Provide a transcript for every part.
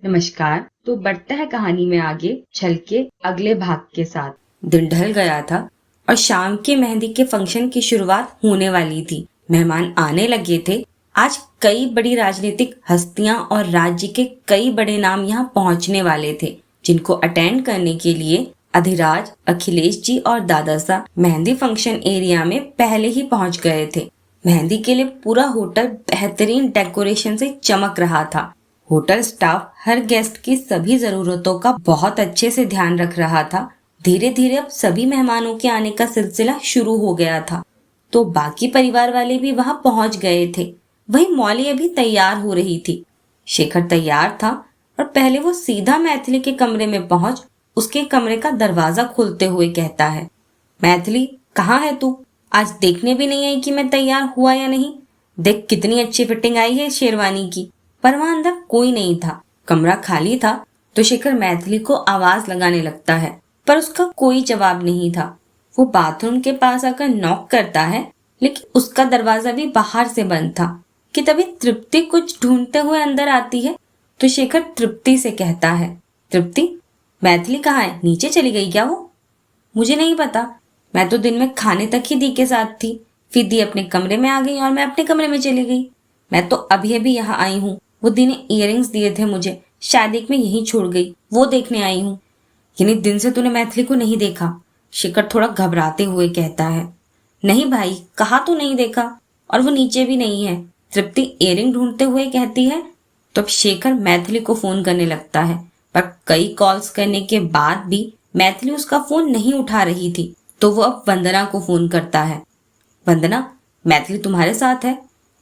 नमस्कार। तो बढ़ता है कहानी में आगे चल के अगले भाग के साथ। दिन ढल गया था और शाम के मेहंदी के फंक्शन की शुरुआत होने वाली थी। मेहमान आने लगे थे। आज कई बड़ी राजनीतिक हस्तियां और राज्य के कई बड़े नाम यहाँ पहुंचने वाले थे, जिनको अटेंड करने के लिए अधिराज, अखिलेश जी और दादा साहब मेहंदी फंक्शन एरिया में पहले ही पहुंच गए थे। मेहंदी के लिए पूरा होटल बेहतरीन डेकोरेशन से चमक रहा था। होटल स्टाफ हर गेस्ट की सभी जरूरतों का बहुत अच्छे से ध्यान रख रहा था। धीरे धीरे अब सभी मेहमानों के आने का सिलसिला शुरू हो गया था, तो बाकी परिवार वाले भी वहां पहुंच गए थे। वहीं मौली अभी तैयार हो रही थी। शेखर तैयार था और पहले वो सीधा मैथिली के कमरे में पहुंच उसके कमरे का दरवाजा खोलते हुए कहता है, मैथिली कहाँ है तू? आज देखने भी नहीं आई कि मैं तैयार हुआ या नहीं। देख कितनी अच्छी फिटिंग आई है शेरवानी की। पर वहां अंदर कोई नहीं था, कमरा खाली था। तो शेखर मैथिली को आवाज लगाने लगता है, पर उसका कोई जवाब नहीं था। वो बाथरूम के पास आकर नॉक करता है, लेकिन उसका दरवाजा भी बाहर से बंद था। कि तभी तृप्ति कुछ ढूंढते हुए अंदर आती है। तो शेखर तृप्ति से कहता है, तृप्ति मैथिली कहाँ है? नीचे चली गई क्या वो? मुझे नहीं पता, मैं तो दिन में खाने तक ही दी के साथ थी। फिर दी अपने कमरे में आ गई और मैं अपने कमरे में चली गई। मैं तो अभी अभी यहाँ आई हूँ। वो दी ने इयररिंग्स दिए थे मुझे, शायद एक में यहीं छोड़ गई, वो देखने आई हूँ। यानी दिन से तूने मैथिली को नहीं देखा? शिखर थोड़ा घबराते हुए कहता है। नहीं भाई, कहा तो नहीं देखा, और वो नीचे भी नहीं है, तृप्ति इयररिंग ढूंढते हुए कहती है। तो अब शेखर मैथिली को फोन करने लगता है, पर कई कॉल्स करने के बाद भी मैथिली उसका फोन नहीं उठा रही थी। तो वो अब वंदना को फोन करता है। वंदना, मैथिली तुम्हारे साथ है?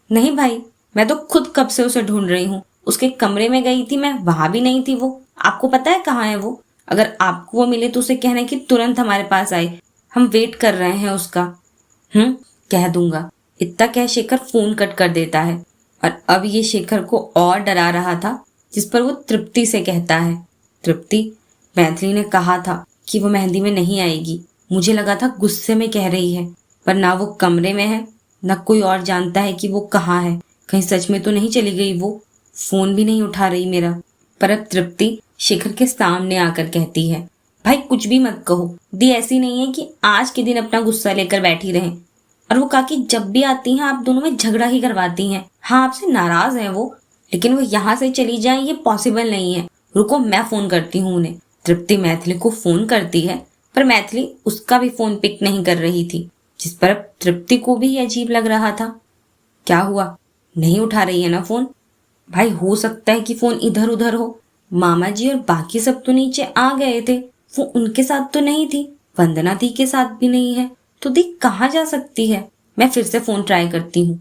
नहीं भाई, मैं तो खुद कब से उसे ढूंढ रही हूँ। उसके कमरे में गई थी मैं, वहां भी नहीं थी वो। आपको पता है कहाँ है वो? अगर आपको वो मिले तो उसे कहना कि तुरंत हमारे पास आए, हम वेट कर रहे हैं उसका। हम्म, कह दूंगा। इतना कह शेखर फोन कट कर देता है। और अब ये शेखर को और डरा रहा था, जिस पर वो तृप्ति से कहता है, तृप्ति मैथिली ने कहा था कि वो मेहंदी में नहीं आएगी। मुझे लगा था गुस्से में कह रही है, पर ना वो कमरे में है, ना कोई और जानता है कि वो कहाँ है। कहीं सच में तो नहीं चली गई वो? फोन भी नहीं उठा रही मेरा। पर अब तृप्ति शेखर के सामने आकर कहती है, भाई कुछ भी मत कहो, दी ऐसी नहीं है कि आज के दिन अपना गुस्सा लेकर बैठी रहे। और वो काकी जब भी आती हैं आप दोनों में झगड़ा ही करवाती हैं। हाँ, आपसे नाराज है वो, लेकिन वो यहाँ से चली जाए ये पॉसिबल नहीं है। रुको, मैं फोन करती हूँ उन्हें। तृप्ति मैथिली को फोन करती है, पर मैथिली उसका भी फोन पिक नहीं कर रही थी, जिस पर अब तृप्ति को भी अजीब लग रहा था। क्या हुआ, नहीं उठा रही है ना फोन? भाई हो सकता है कि फोन इधर उधर हो। मामा जी और बाकी सब तो नीचे आ गए थे, वो उनके साथ तो नहीं थी। वंदना दी के साथ भी नहीं है, तो दी कहाँ जा सकती है? मैं फिर से फोन ट्राई करती हूँ।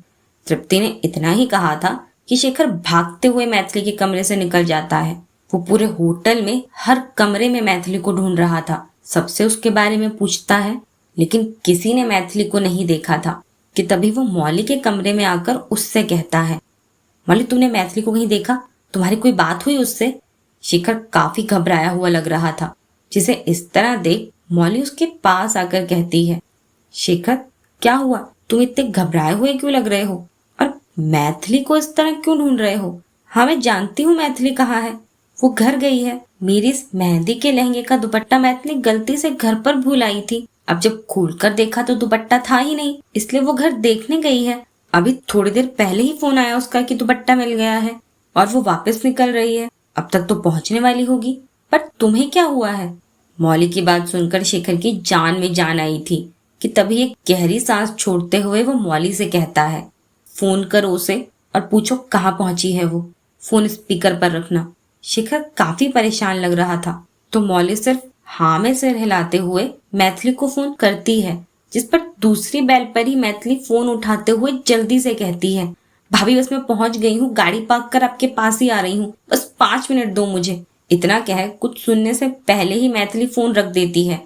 तृप्ति ने इतना ही कहा था कि शेखर भागते हुए मैथिली के कमरे से निकल जाता है। वो पूरे होटल में हर कमरे में मैथिली को ढूंढ रहा था, सबसे उसके बारे में पूछता है, लेकिन किसी ने मैथिली को नहीं देखा था। कि तभी वो मौली के कमरे में आकर उससे कहता है, मौली तुमने मैथिली को कहीं देखा? तुम्हारी कोई बात हुई उससे? शिखर काफी घबराया हुआ लग रहा था, जिसे इस तरह देख मौली उसके पास आकर कहती है, शिखर क्या हुआ? तुम इतने घबराए हुए क्यों लग रहे हो? और मैथिली को इस तरह क्यों ढूंढ रहे हो? हाँ, मैं जानती हूँ मैथिली कहाँ है। वो घर गई है। मेरी इस मेहंदी के लहंगे का दुपट्टा मैथिली गलती से घर पर भूल आई थी। अब जब खोलकर देखा तो दुपट्टा था ही नहीं, इसलिए वो घर देखने गई है। अभी थोड़ी देर पहले ही फोन आया उसका कि दुपट्टा मिल गया है, और वो वापस निकल रही है। अब तक तो पहुंचने वाली होगी। पर तुम्हें क्या हुआ है? मौली की बात सुनकर शेखर की जान में जान आई थी। कि तभी एक गहरी सांस छोड़ते हुए वो मौली से कहता है, फोन करो उसे और पूछो कहाँ पहुंची है वो। फोन स्पीकर पर रखना। शिखर काफी परेशान लग रहा था, तो मौली सिर्फ हाँ में सिर हिलाते हुए मैथिली को फोन करती है, जिस पर दूसरी बेल पर ही मैथिली फोन उठाते हुए जल्दी से कहती है, भाभी बस मैं पहुंच गई हूँ, गाड़ी पार्क कर आपके पास ही आ रही हूँ, बस 5 मिनट दो मुझे। इतना कह कुछ सुनने से पहले ही मैथिली फोन रख देती है।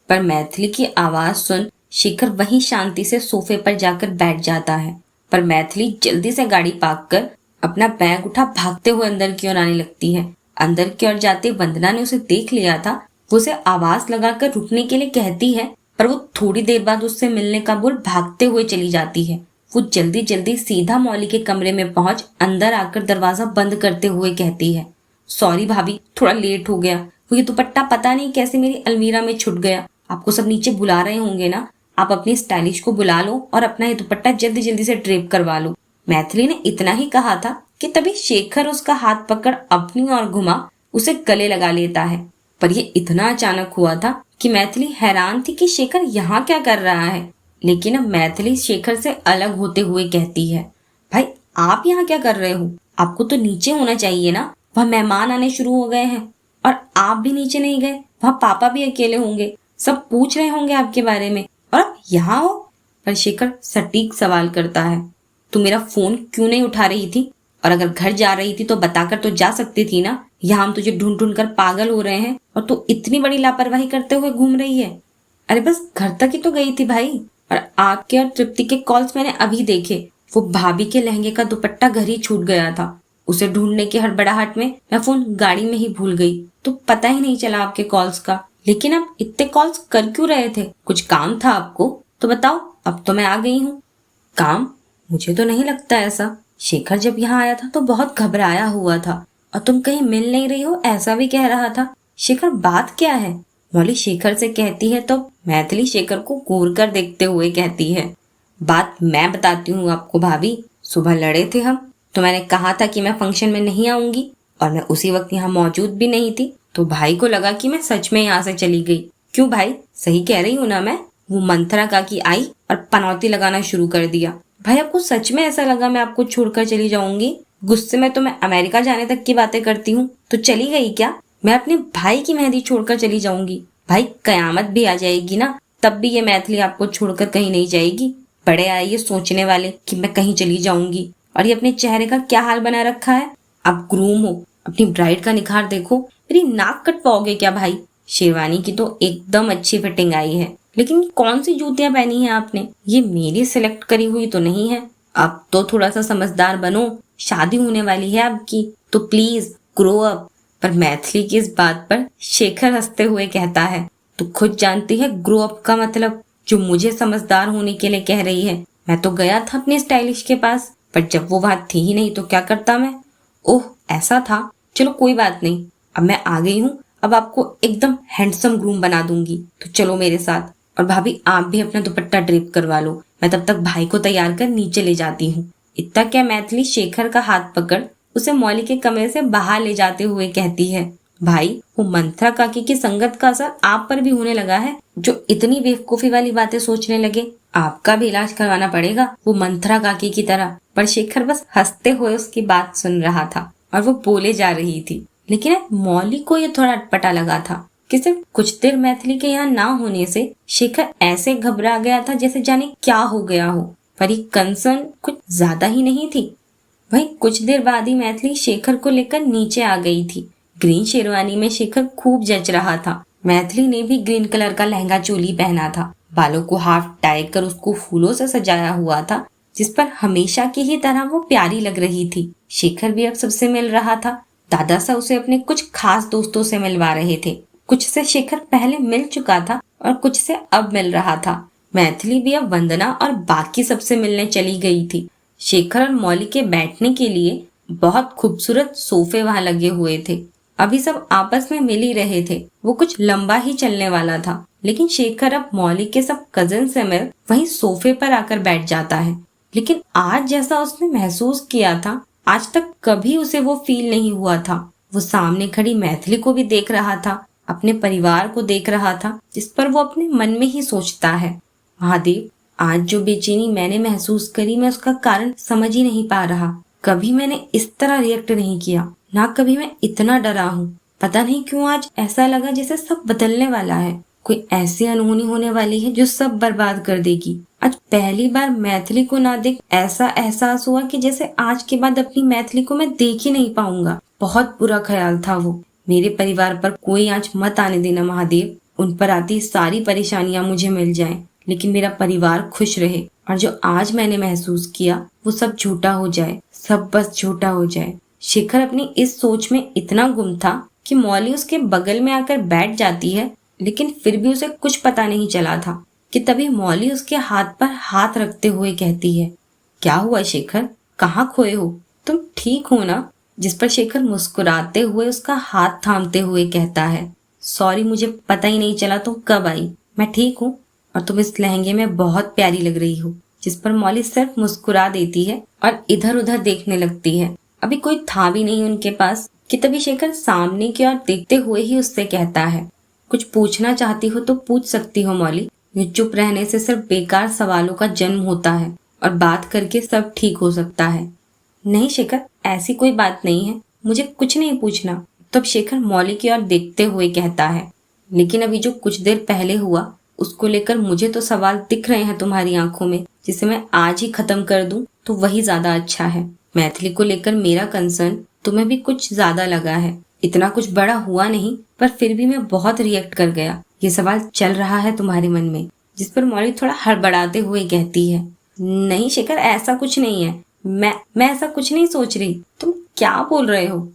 पर मैथिली की आवाज सुन शिखर वहीं शांति से सोफे पर जाकर बैठ जाता है। पर मैथिली जल्दी से गाड़ी पार्क कर अपना बैग उठा भागते हुए अंदर की ओर आने लगती है। अंदर की ओर जाते वंदना ने उसे देख लिया था। वो उसे आवाज लगाकर रुकने के लिए कहती है, पर वो थोड़ी देर बाद उससे मिलने का बोल भागते हुए चली जाती है। वो जल्दी जल्दी सीधा मौली के कमरे में पहुंच अंदर आकर दरवाजा बंद करते हुए कहती है, सॉरी भाभी, थोड़ा लेट हो गया। वो ये दुपट्टा पता नहीं कैसे मेरी अलमीरा में छुट गया। आपको सब नीचे बुला रहे होंगे ना, आप अपनी स्टाइलिश को बुला लो और अपना ये दुपट्टा जल्दी जल्दी से ड्रेप करवा लो। मैथिली ने इतना ही कहा था कि तभी शेखर उसका हाथ पकड़ अपनी ओर घुमा उसे गले लगा लेता है। पर ये इतना अचानक हुआ था कि मैथिली हैरान थी कि शेखर यहाँ क्या कर रहा है। लेकिन अब मैथिली शेखर से अलग होते हुए कहती है, भाई आप यहाँ क्या कर रहे हो? आपको तो नीचे होना चाहिए ना, वहाँ मेहमान आने शुरू हो गए हैं। और आप भी नीचे नहीं गए, वहाँ पापा भी अकेले होंगे, सब पूछ रहे होंगे आपके बारे में, और आप यहाँ हो। पर शेखर सटीक सवाल करता है, तू मेरा फोन क्यों नहीं उठा रही थी? और अगर घर जा रही थी तो बताकर तो जा सकती थी ना। यहाँ हम तुझे ढूंढ ढूंढ कर पागल हो रहे हैं और तू इतनी बड़ी लापरवाही करते हुए घूम रही है। अरे बस घर तक ही तो गई थी भाई। और आपके और तृप्ति के कॉल्स मैंने अभी देखे। वो भाभी के लहंगे का दुपट्टा घर ही छूट गया था। उसे ढूंढने की हड़बड़ाहट में मैं फोन गाड़ी में ही भूल गई, तो पता ही नहीं चला आपके कॉल्स का। लेकिन आप इतने कॉल्स कर क्यों रहे थे? कुछ काम था आपको तो बताओ, अब तो मैं आ गई हूँ। काम? मुझे तो नहीं लगता ऐसा। शेखर जब यहाँ आया था तो बहुत घबराया हुआ था, और तुम कहीं मिल नहीं रही हो ऐसा भी कह रहा था। शेखर बात क्या है? मौली शेखर से कहती है तो मैथिली शेखर को घूर कर देखते हुए कहती है, बात मैं बताती हूँ आपको भाभी। सुबह लड़े थे हम, तो मैंने कहा था कि मैं फंक्शन में नहीं आऊंगी, और मैं उसी वक्त यहाँ मौजूद भी नहीं थी। तो भाई को लगा कि मैं सच में यहाँ से चली गई। क्यों भाई, सही कह रही हूँ ना मैं? वो मंथरा काकी आई और पनौती लगाना शुरू कर दिया। भाई आपको सच में ऐसा लगा मैं आपको छोड़कर चली जाऊंगी? गुस्से में तो मैं अमेरिका जाने तक की बातें करती हूँ, तो चली गई क्या? मैं अपने भाई की मेहंदी छोड़कर चली जाऊंगी? भाई कयामत भी आ जाएगी ना, तब भी ये मैथिली आपको छोड़कर कहीं नहीं जाएगी। बड़े आए ये सोचने वाले कि मैं कहीं चली जाऊंगी। और ये अपने चेहरे का क्या हाल बना रखा है? आप ग्रूम हो, अपनी ब्राइड का निखार देखो। मेरी नाक कटवाओगे क्या भाई? शेरवानी की तो एकदम अच्छी फिटिंग आई है, लेकिन कौन सी जूतियां पहनी है आपने? ये मेरी सिलेक्ट करी हुई तो नहीं है। अब तो थोड़ा सा समझदार बनो, शादी होने वाली है आपकी, तो प्लीज ग्रो अप। पर मैथिली की इस बात पर शेखर हंसते हुए कहता है, तू खुद जानती है ग्रो अप का मतलब, जो मुझे समझदार होने के लिए कह रही है। मैं तो गया था अपने स्टाइलिश के पास, पर जब वो वहां थी ही नहीं तो क्या करता मैं? ओह ऐसा था, चलो कोई बात नहीं, अब मैं आ गई हूँ। अब आपको एकदम हैंडसम ग्रूम बना दूंगी, तो चलो मेरे साथ। और भाभी आप भी अपना दुपट्टा ड्रेप करवा लो, मैं तब तक भाई को तैयार कर नीचे ले जाती हूँ। इतना क्या मैथिली शेखर का हाथ पकड़ उसे मौली के कमरे से बाहर ले जाते हुए कहती है, भाई वो मंथरा काकी की संगत का असर आप पर भी होने लगा है, जो इतनी बेवकूफी वाली बातें सोचने लगे। आपका भी इलाज करवाना पड़ेगा वो मंथरा काकी की तरह। पर शेखर बस हंसते हुए उसकी बात सुन रहा था और वो बोले जा रही थी। लेकिन मौली को ये थोड़ा अटपटा लगा था कि सिर्फ कुछ देर मैथिली के यहाँ ना होने से शेखर ऐसे घबरा गया था जैसे जाने क्या हो गया हो। पर ये कंसर्न कुछ ज्यादा ही नहीं थी। वहीं कुछ देर बाद ही मैथिली शेखर को लेकर नीचे आ गई थी। ग्रीन शेरवानी में शेखर खूब जच रहा था। मैथिली ने भी ग्रीन कलर का लहंगा चोली पहना था। बालों को हाफ टाई कर उसको फूलों से सजाया हुआ था, जिस पर हमेशा की ही तरह वो प्यारी लग रही थी। शेखर भी अब सबसे मिल रहा था। दादा सा उसे अपने कुछ खास दोस्तों से मिलवा रहे थे। कुछ से शेखर पहले मिल चुका था और कुछ से अब मिल रहा था। मैथिली भी अब वंदना और बाकी सबसे मिलने चली गई थी। शेखर और मौली के बैठने के लिए बहुत खूबसूरत सोफे वहां लगे हुए थे। अभी सब आपस में मिल ही रहे थे। वो कुछ लंबा ही चलने वाला था, लेकिन शेखर अब मौली के सब कजिन से मिल वहीं सोफे पर आकर बैठ जाता है। लेकिन आज जैसा उसने महसूस किया था, आज तक कभी उसे वो फील नहीं हुआ था। वो सामने खड़ी मैथिली को भी देख रहा था, अपने परिवार को देख रहा था, जिस पर वो अपने मन में ही सोचता है, महादेव आज जो बेचैनी मैंने महसूस करी, मैं उसका कारण समझ ही नहीं पा रहा। कभी मैंने इस तरह रिएक्ट नहीं किया, ना कभी मैं इतना डरा हूँ। पता नहीं क्यों आज ऐसा लगा जैसे सब बदलने वाला है। कोई ऐसी अनहोनी होने वाली है जो सब बर्बाद कर देगी। आज पहली बार मैथिली को ना देख ऐसा एहसास हुआ कि जैसे आज के बाद अपनी मैथिली को मैं देख ही नहीं पाऊंगा। बहुत बुरा ख्याल था वो। मेरे परिवार पर कोई आंच मत आने देना महादेव। उन पर आती सारी परेशानियां मुझे मिल जाएं, लेकिन मेरा परिवार खुश रहे। और जो आज मैंने महसूस किया वो सब झूठा हो जाए, सब बस झूठा हो जाए। शेखर अपनी इस सोच में इतना गुम था कि मौली उसके बगल में आकर बैठ जाती है, लेकिन फिर भी उसे कुछ पता नहीं चला था कि तभी मौली उसके हाथ पर हाथ रखते हुए कहती है, क्या हुआ शेखर, कहाँ खोए हो? तुम ठीक हो ना? जिस पर शेखर मुस्कुराते हुए उसका हाथ थामते हुए कहता है, सॉरी, मुझे पता ही नहीं चला तुम कब आई। मैं ठीक हूँ और तुम इस लहंगे में बहुत प्यारी लग रही हो। जिस पर मौली सिर्फ मुस्कुरा देती है और इधर उधर देखने लगती है। अभी कोई था भी नहीं उनके पास कि तभी शेखर सामने की ओर देखते हुए ही उससे कहता है, कुछ पूछना चाहती हो तो पूछ सकती हो मौली। ये चुप रहने से सिर्फ बेकार सवालों का जन्म होता है और बात करके सब ठीक हो सकता है। नहीं शेखर, ऐसी कोई बात नहीं है, मुझे कुछ नहीं पूछना। तब शेखर मौली की ओर देखते हुए कहता है, लेकिन अभी जो कुछ देर पहले हुआ उसको लेकर मुझे तो सवाल दिख रहे हैं तुम्हारी आंखों में, जिसे मैं आज ही खत्म कर दूं तो वही ज्यादा अच्छा है। मैथिली को लेकर मेरा कंसर्न तुम्हें भी कुछ ज्यादा लगा है। इतना कुछ बड़ा हुआ नहीं, पर फिर भी मैं बहुत रिएक्ट कर गया। ये सवाल चल रहा है तुम्हारे मन में। जिस पर मौली थोड़ा हड़बड़ाते हुए कहती है, नहीं शेखर, ऐसा कुछ नहीं है। मैं ऐसा कुछ नहीं सोच रही। तुम क्या बोल रहे हो?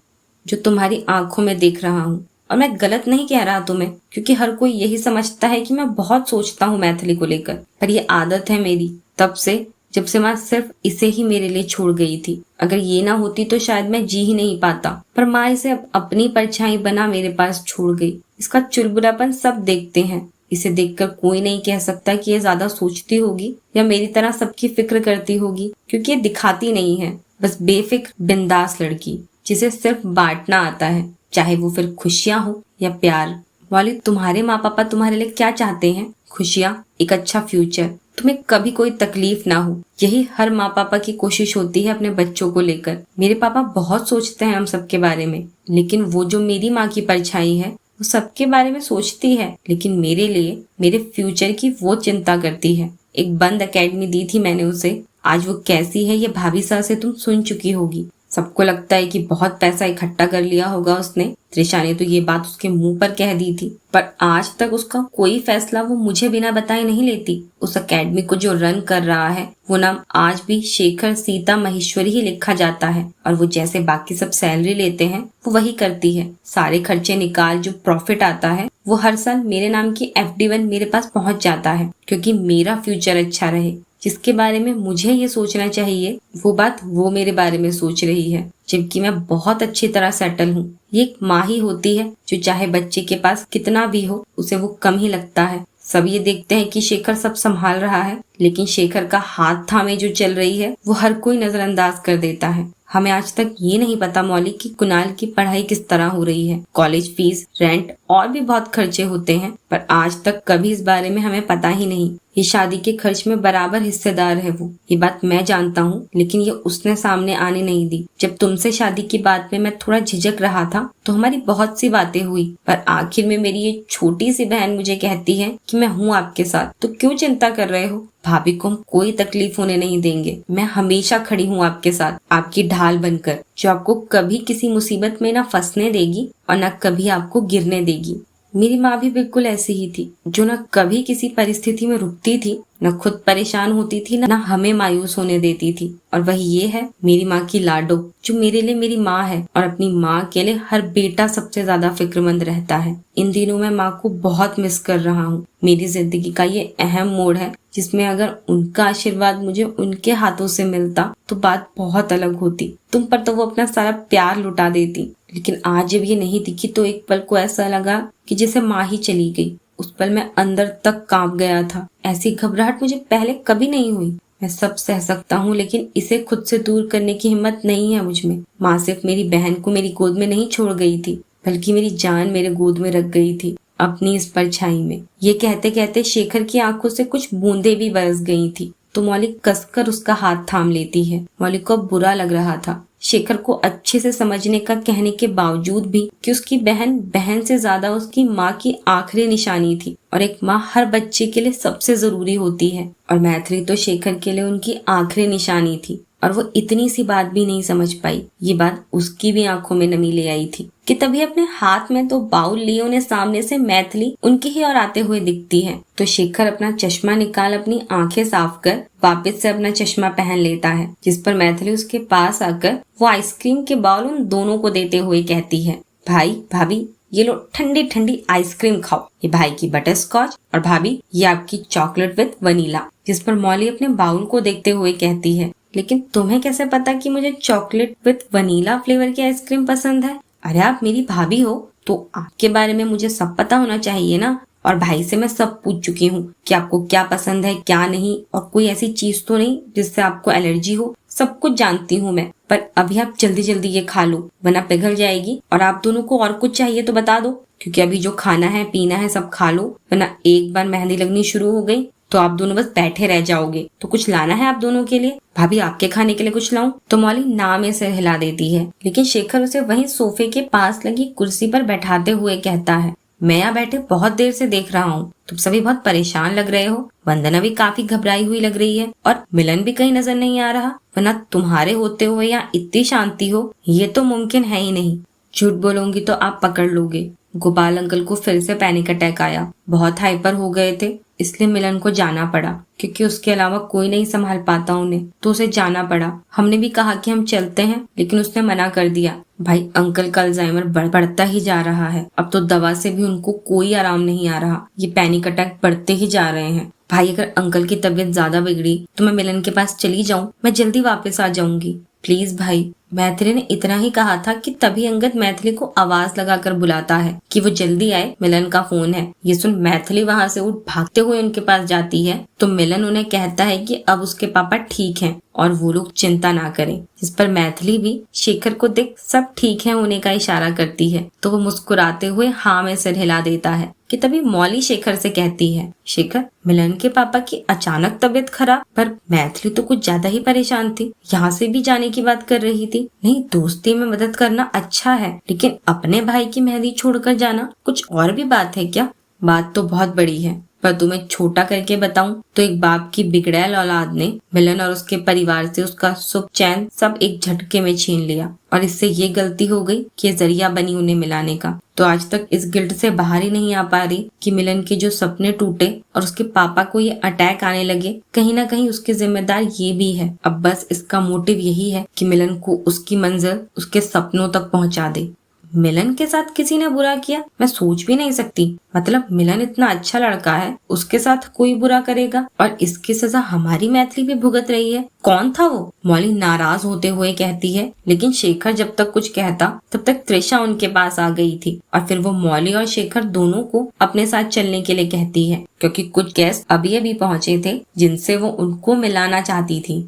जो तुम्हारी आंखों में देख रहा हूँ, और मैं गलत नहीं कह रहा तुम्हें, क्योंकि हर कोई यही समझता है कि मैं बहुत सोचता हूँ मैथिली को लेकर, पर ये आदत है मेरी तब से, जब से माँ सिर्फ इसे ही मेरे लिए छोड़ गई थी। अगर ये ना होती तो शायद मैं जी ही नहीं पाता, पर माँ इसे अब अपनी परछाई बना मेरे पास छोड़ गई। इसका चुलबुलापन सब देखते हैं। इसे देखकर कोई नहीं कह सकता कि ये ज्यादा सोचती होगी या मेरी तरह सबकी फिक्र करती होगी, क्योंकि ये दिखाती नहीं है। बस बेफिक्र बिंदास लड़की जिसे सिर्फ बांटना आता है, चाहे वो फिर खुशियां हो या प्यार। वाली, तुम्हारे माँ पापा तुम्हारे लिए क्या चाहते हैं? खुशियां, एक अच्छा फ्यूचर, तुम्हें कभी कोई तकलीफ ना हो। यही हर माँ पापा की कोशिश होती है अपने बच्चों को लेकर। मेरे पापा बहुत सोचते हैं हम सबके बारे में, लेकिन वो जो मेरी माँ की परछाई है वो सबके बारे में सोचती है, लेकिन मेरे लिए, मेरे फ्यूचर की वो चिंता करती है। एक बंद एकेडमी दी थी मैंने उसे, आज वो कैसी है ये भाभी सा से तुम सुन चुकी होगी। सबको लगता है कि बहुत पैसा इकट्ठा कर लिया होगा उसने। त्रिशा ने तो ये बात उसके मुंह पर कह दी थी, पर आज तक उसका कोई फैसला वो मुझे बिना बताए नहीं लेती। उस एकेडमी को जो रन कर रहा है वो नाम आज भी शेखर सीता महेश्वरी ही लिखा जाता है, और वो जैसे बाकी सब सैलरी लेते हैं वो वही करती है। सारे खर्चे निकाल जो प्रॉफिट आता है वो हर साल मेरे नाम की FD1 मेरे पास पहुंच जाता है, क्योंकि मेरा फ्यूचर अच्छा रहे। जिसके बारे में मुझे ये सोचना चाहिए वो बात वो मेरे बारे में सोच रही है, जबकि मैं बहुत अच्छी तरह सेटल हूँ। ये एक माँ ही होती है जो चाहे बच्चे के पास कितना भी हो उसे वो कम ही लगता है। सब ये देखते हैं कि शेखर सब संभाल रहा है, लेकिन शेखर का हाथ थामे जो चल रही है वो हर कोई नजरअंदाज कर देता है। हमें आज तक ये नहीं पता मौलिक की कुणाल की पढ़ाई किस तरह हो रही है। कॉलेज फीस, रेंट और भी बहुत खर्चे होते हैं, पर आज तक कभी इस बारे में हमें पता ही नहीं। ये शादी के खर्च में बराबर हिस्सेदार है वो, ये बात मैं जानता हूँ, लेकिन ये उसने सामने आने नहीं दी। जब तुमसे शादी की बात में मैं थोड़ा झिझक रहा था तो हमारी बहुत सी बातें हुई, पर आखिर में मेरी ये छोटी सी बहन मुझे कहती है कि मैं हूँ आपके साथ, तो क्यों चिंता कर रहे हो? भाभी को हम कोई तकलीफ होने नहीं देंगे। मैं हमेशा खड़ी हूँ आपके साथ, आपकी ढाल बनकर, जो आपको कभी किसी मुसीबत में न फंसने देगी और न कभी आपको गिरने देगी। मेरी माँ भी बिल्कुल ऐसी ही थी, जो न कभी किसी परिस्थिति में रुकती थी, न खुद परेशान होती थी, न हमें मायूस होने देती थी। और वही ये है मेरी माँ की लाडो, जो मेरे लिए मेरी माँ है, और अपनी माँ के लिए हर बेटा सबसे ज्यादा फिक्रमंद रहता है। इन दिनों मैं माँ को बहुत मिस कर रहा हूँ। मेरी जिंदगी का ये अहम मोड़ है, जिसमें अगर उनका आशीर्वाद मुझे उनके हाथों से मिलता तो बात बहुत अलग होती। तुम पर तो वो अपना सारा प्यार लुटा देती, लेकिन आज जब ये नहीं दिखी तो एक पल को ऐसा लगा कि जैसे माँ ही चली गई। उस पल मैं अंदर तक कांप गया था। ऐसी घबराहट मुझे पहले कभी नहीं हुई। मैं सब सह सकता हूँ, लेकिन इसे खुद से दूर करने की हिम्मत नहीं है मुझ में। माँ सिर्फ मेरी बहन को मेरी गोद में नहीं छोड़ गई थी, बल्कि मेरी जान मेरे गोद में रख गई थी, अपनी इस परछाई में। ये कहते कहते शेखर की आंखों से कुछ बूंदें भी बरस गई थी, तो मौलिक कसकर उसका हाथ थाम लेती है। मौलिक को बुरा लग रहा था, शेखर को अच्छे से समझने का कहने के बावजूद भी, कि उसकी बहन बहन से ज्यादा उसकी माँ की आखिरी निशानी थी, और एक माँ हर बच्चे के लिए सबसे जरूरी होती है, और मैथिली तो शेखर के लिए उनकी आखिरी निशानी थी। और वो इतनी सी बात भी नहीं समझ पाई। ये बात उसकी भी आंखों में नमी ले आई थी कि तभी अपने हाथ में तो बाउल लिए उन्हें सामने से मैथिली उनकी ही ओर आते हुए दिखती है। तो शेखर अपना चश्मा निकाल अपनी आंखें साफ कर वापस से अपना चश्मा पहन लेता है, जिस पर मैथिली उसके पास आकर वो आइसक्रीम के बाउल उन दोनों को देते हुए कहती है, भाई भाभी ये लो ठंडी ठंडी आइसक्रीम खाओ। ये भाई की बटर स्कॉच और भाभी ये आपकी चॉकलेट विद वनीला। जिस पर मौली अपने बाउल को देखते हुए कहती है, लेकिन तुम्हें कैसे पता कि मुझे चॉकलेट विथ वनीला फ्लेवर की आइसक्रीम पसंद है? अरे आप मेरी भाभी हो तो आपके बारे में मुझे सब पता होना चाहिए ना। और भाई से मैं सब पूछ चुकी हूँ कि आपको क्या पसंद है क्या नहीं, और कोई ऐसी चीज तो नहीं जिससे आपको एलर्जी हो। सब कुछ जानती हूँ मैं, पर अभी आप जल्दी जल्दी ये खा लो वरना पिघल जाएगी। और आप दोनों को और कुछ चाहिए तो बता दो, क्योंकि अभी जो खाना है पीना है सब खा लो, वरना एक बार मेहंदी लगनी शुरू हो गई तो आप दोनों बस बैठे रह जाओगे। तो कुछ लाना है आप दोनों के लिए? भाभी आपके खाने के लिए कुछ लाऊं? तो मौली ना में से हिला देती है, लेकिन शेखर उसे वहीं सोफे के पास लगी कुर्सी पर बैठाते हुए कहता है, मैं यहाँ बैठे बहुत देर से देख रहा हूँ, तुम सभी बहुत परेशान लग रहे हो। वंदना भी काफी घबराई हुई लग रही है और मिलन भी कहीं नजर नहीं आ रहा, वरना तुम्हारे होते हुए यहाँ इतनी शांति हो ये तो मुमकिन है ही नहीं। झूठ बोलूंगी तो आप पकड़ लोगे। गोपाल अंकल को फिर से पैनिक अटैक आया, बहुत हाइपर हो गए थे, इसलिए मिलन को जाना पड़ा, क्योंकि उसके अलावा कोई नहीं संभाल पाता उन्हें, तो उसे जाना पड़ा। हमने भी कहा कि हम चलते हैं, लेकिन उसने मना कर दिया। भाई अंकल का अल्जाइमर बढ़ता ही जा रहा है, अब तो दवा से भी उनको कोई आराम नहीं आ रहा, ये पैनिक अटैक बढ़ते ही जा रहे हैं। भाई अगर अंकल की तबीयत ज्यादा बिगड़ी तो मैं मिलन के पास चली जाऊं, मैं जल्दी वापस आ जाऊंगी। प्लीज भाई। मैथिली ने इतना ही कहा था कि तभी अंगद मैथिली को आवाज लगाकर बुलाता है कि वो जल्दी आए, मिलन का फोन है। ये सुन मैथिली वहां से उठ भागते हुए उनके पास जाती है, तो मिलन उन्हें कहता है कि अब उसके पापा ठीक हैं और वो लोग चिंता ना करें। जिस पर मैथिली भी शेखर को देख सब ठीक है होने का इशारा करती है, तो वो मुस्कुराते हुए हाँ में सिर हिला देता है। कि तभी मौली शेखर से कहती है, शेखर मिलन के पापा की अचानक तबीयत खराब, पर मैथिली तो कुछ ज्यादा ही परेशान थी, यहाँ से भी जाने की बात कर रही थी। नहीं, दोस्ती में मदद करना अच्छा है, लेकिन अपने भाई की मेहंदी छोड़कर जाना कुछ और भी बात है क्या? बात तो बहुत बड़ी है, पर तुम्हें छोटा करके बताऊं तो एक बाप की बिगड़ैल औलाद ने मिलन और उसके परिवार से उसका सुख चैन सब एक झटके में छीन लिया, और इससे ये गलती हो गई कि ये जरिया बनी उन्हें मिलाने का। तो आज तक इस गिल्ट से बाहर ही नहीं आ पा रही कि मिलन के जो सपने टूटे और उसके पापा को ये अटैक आने लगे, कहीं ना कहीं उसके जिम्मेदार ये भी है। अब बस इसका मोटिव यही है कि मिलन को उसकी मंजिल, उसके सपनों तक पहुंचा दे। मिलन के साथ किसी ने बुरा किया, मैं सोच भी नहीं सकती। मतलब मिलन इतना अच्छा लड़का है, उसके साथ कोई बुरा करेगा, और इसकी सजा हमारी मैथिली भी भुगत रही है। कौन था वो? मौली नाराज होते हुए कहती है, लेकिन शेखर जब तक कुछ कहता तब तक त्रिशा उनके पास आ गई थी, और फिर वो मौली और शेखर दोनों को अपने साथ चलने के लिए कहती है, क्योंकि कुछ गेस्ट अभी अभी पहुंचे थे जिनसे वो उनको मिलाना चाहती थी।